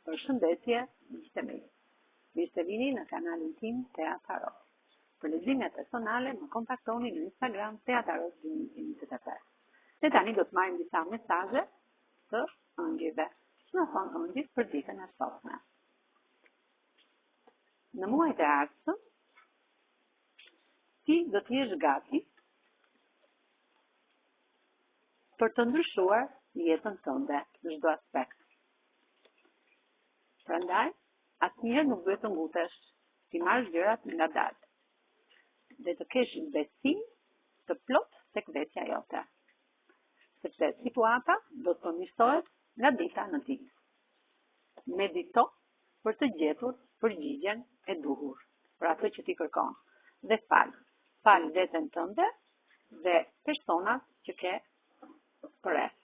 Përshëndetje, miqtë mi. Mirë se vini në kanalin tim Teataros. Për lexime personale më kontaktoni në Instagram Teataros2023. Dhe tani do të marrim disa mesazhe të ëngjëve. Në thonë ëngjët për ditën e sotme. Në muajt e ardhshëm, ti do të jesh gati për të ndryshuar jetën tënde në çdo aspekt. Prandaj, asnjëherë nuk duhet të ngutesh, ti marrësh gjërat nga dalë. Dhe të kesh besim të plot tek vetja jote. Sepse situata do të përmirësohet nga dita në ditë. Medito për të gjetur përgjigjen e duhur për atë që ti kërkon. Dhe fal veten tënde dhe personat që ke përreth.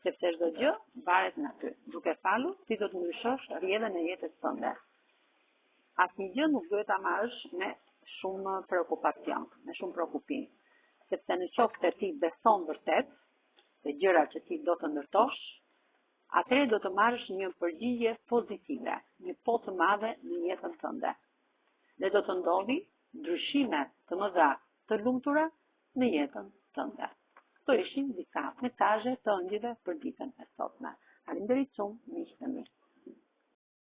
Sepse çdo gjë varet nga ty. Duke falur, ti do të ndryshosh rrjedhën e jetës tënde. Asnjë gjë nuk duhet ta marrësh me shumë preokupacion, me shumë preokupim. Sepse në qoftë se ti beson vërtet se gjërat që ti do të ndërtosh, atëherë do të marrësh një përgjigje pozitive, një po të madhe në jetën tënde. Dhe do të ndodhi ndryshime të mëdha të lumtura në jetën tënde. Këto ishin disa mesazhe të ëngjëve për ditën e sotme. Faleminderit shumë, miqtë mi.